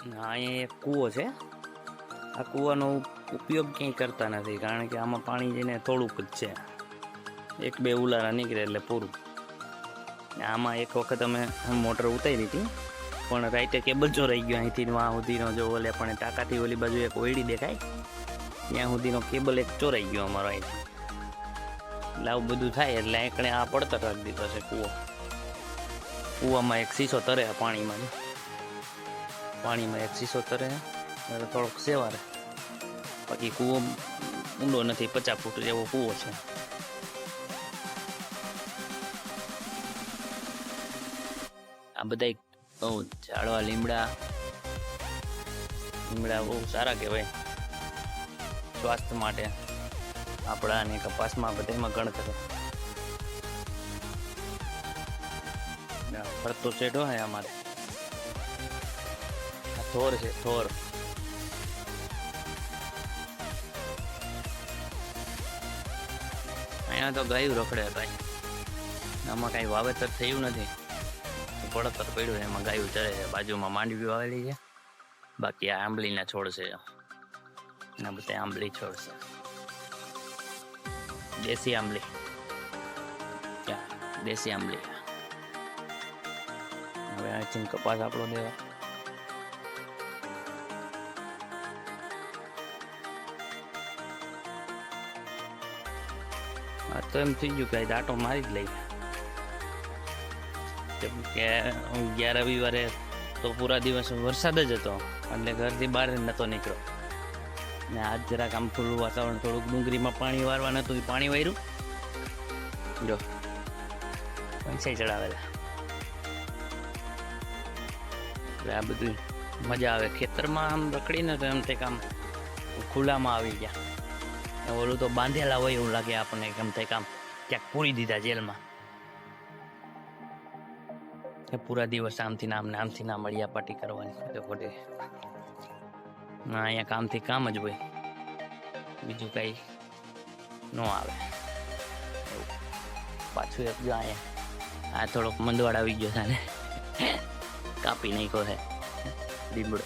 અહીંયા એક કૂવો છે. આ કૂવાનો ઉપયોગ ક્યાંય કરતા નથી, કારણ કે આમાં પાણી જઈને થોડુંક જ છે. એક બે ઉલારા નીકળે એટલે પૂરું. આમાં એક વખત અમે મોટર ઉતારી હતી, પણ રાઈટે કેબલ ચોરાઈ ગયો. અહીંથી વાં સુધીનો જો ઓલે પણ ટાંકાથી ઓલી બાજુ એક ઓયડી દેખાય ત્યાં સુધીનો કેબલ એક ચોરાઈ ગયો અમારો અહીંથી. એટલે આવું બધું થાય એટલે એકણે આ પડતર રાખી દીધો છે કૂવો. કૂવામાં એક શીશો તરે પાણીમાં એક શીશો તરે એટલે થોડોક સેવારે. બાકી કૂવો ઊંડો નથી, 50 ફૂટ જેવો કૂવો છે. આ બધા બહુ ઝાડવા લીમડા બહુ સારા કહેવાય સ્વાસ્થ્ય માટે. આપણા અને કપાસમાં બધામાં ગણતર ફરતો ચેડો હે અમારે. થોર છે, થોર. અહીંયા તો ગાયું રખડે ભાઈ. આમાં કાંઈ વાવેતર થયું નથી, પડતર પડ્યું એમાં ગાયું ચરે છે. બાજુમાં માંડવી વાવેલી છે, બાકી આ આંબલીના છોડ છે. એના બધા આંબલી છોડ છે, દેશી આંબલી. દેશી આંબલી. હવે અહીંથી કપાસ આપણો દેવા. તો એમ થઈ ગયું કે દાંટો મારી જ લઈ. કેમ કે 11 રવિવારે તો પૂરા દિવસ વરસાદ જ હતો, એટલે ઘરથી બહાર નહોતો નીકળ્યો. ને આજ જરાક આમ ખુલ્લું વાતાવરણ, થોડુંક ડુંગળીમાં પાણી વારવા નતું, પાણી વાર્યું. જો પૈસા ચડાવેલા. એટલે આ બધું મજા આવે ખેતરમાં આમ રખડીને, તો એમ થાય આમ ખુલ્લામાં આવી ગયા. ઓલું તો બાંધેલા હોય એવું લાગે આપણને, કેમ થાય કામ ક્યાંક પૂરી દીધા જેલમાં. પૂરા દિવસ આમથી નામ મળ્યા પાર્ટી કરવાની ખોટી. અહીંયા કામથી કામ જ હોય, બીજું કઈ ન આવે. પાછું એક જો અહીંયા આ થોડોક મંદવાડ આવી ગયો છે ને, કાપી નાખ્યો છે લીમડો.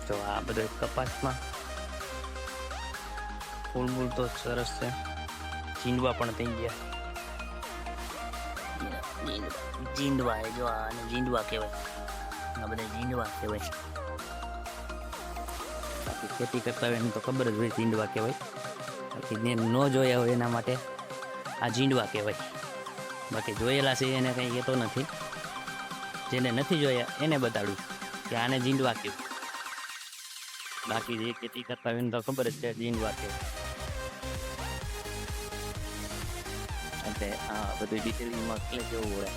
તો આ બધો કપાસમાં ફૂલ તો સરસ છે. જીંડવા પણ થઈ ગયા. જીંડવા જો આને જીંડવા કહેવાય. આ બધા જીંડવા કહેવાય. બાકી ખેતી કરતા હોય એને તો ખબર જ હોય જીંડવા કહેવાય. બાકી જેને ન જોયા હોય એના માટે આ જીંડવા કહેવાય. બાકી જોયેલા છે એને કંઈ કહેતો નથી. જેને નથી જોયા એને બતાડું કે આને જીંડવા કહેવાય. બાકી જે ખેતી કરતા હોય એને તો ખબર જ છે જીંડવા કહેવાય. એટલે આ બધું ડિટેલિંગમાં એટલે કેવું પડે.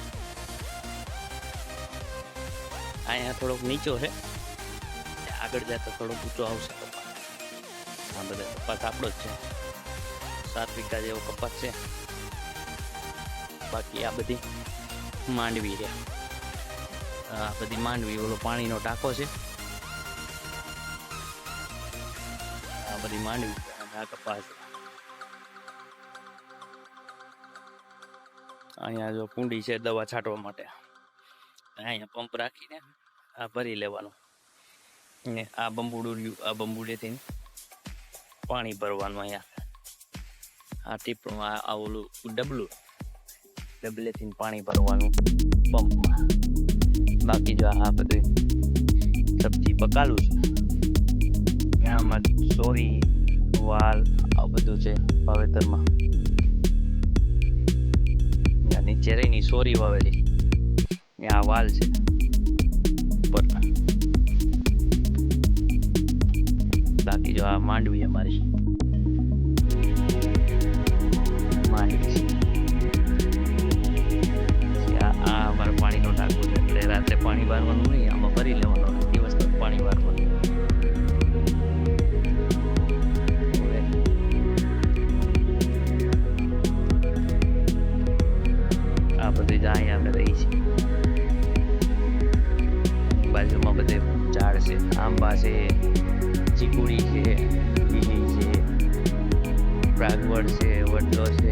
અહીંયા થોડોક નીચો છે, આગળ જતા થોડોક ઊંચો આવશે કપાસ. આ બધા કપાસ આપણો જ છે, 7 વીઘા જેવો કપાસ છે. બાકી આ બધી માંડવી રહ્યા. આ બધી માંડવી, ઓલો પાણીનો ટાંકો છે. આ બધી માંડવી, આ કપાસ. અહીંયા જો કુંડી છે દવા છાંટવા માટે. અહીંયા પંપ રાખીને આ ભરી લેવાનું ને આ બંબુડું રહ્યું, આ બંબુડેથી પાણી ભરવાનું. અહીંયા આ ટીપણું, આ ઓલું ડબલેથી પાણી ભરવાનું પંપમાં. બાકી જો આ બધું સબ્જી પકાલું છે. આમાં સોરી, વાલ, આ બધું છે વાવેતરમાં. નીચે રહીની સોરી વાવેલી, આ વાલ છે ઉપર. બાકી જો આ માંડવી અમારી માંડવી છે. આ અમારે પાણીનો ટાંકો છે, એટલે રાત્રે પાણી વારવાનું નહીં, આમાં ભરી લેવાનું, દિવસ પાણી વારવાનું. આ બધું અહીંયા અમે રહી છીએ. બાજુમાં બધે ઝાડ છે, આંબા છે, ચીકુડી છે, લીલી છે, પ્રાગવડ છે, વડલો છે,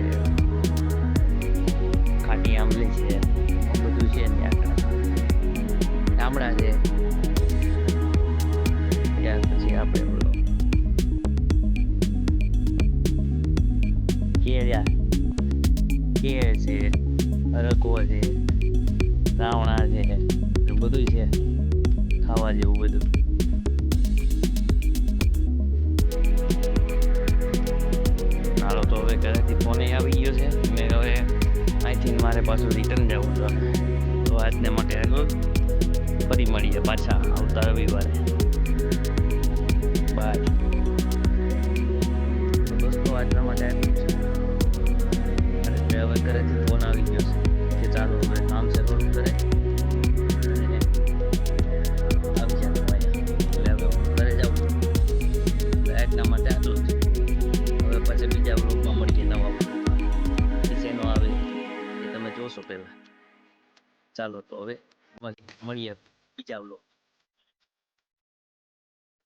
ખાટી આંબલી છે, બધું છે. કેળ છે, અરકો છે, રાવણા છે, એ બધું છે ખાવા જેવું બધું. હાલો તો હવે ઘરેથી ફોન આવી ગયો છે. મેં હવે અહીંથી મારે પાછું રિટર્ન જવું છે. તો આજને માટે આગળ ફરી મળીએ પાછા આવતા રવિવારે. બાય દોસ્તો, આજના માટે આટલું છે. અને હવે ઘરેથી ફોન આવી ગયો છે કે ચાલો હવે કામ છે થોડું કરે અને આવી જાય ભાઈ. એટલે હવે હું ઘરે જાઉં છું. આજના માટે આટલું છે. હવે પછી બીજા બ્લોગમાં મળીએ નવા શેનો આવે એ તમે જોશો પહેલા. ચાલો તો હવે મળીએ બીજા બ્લોગ.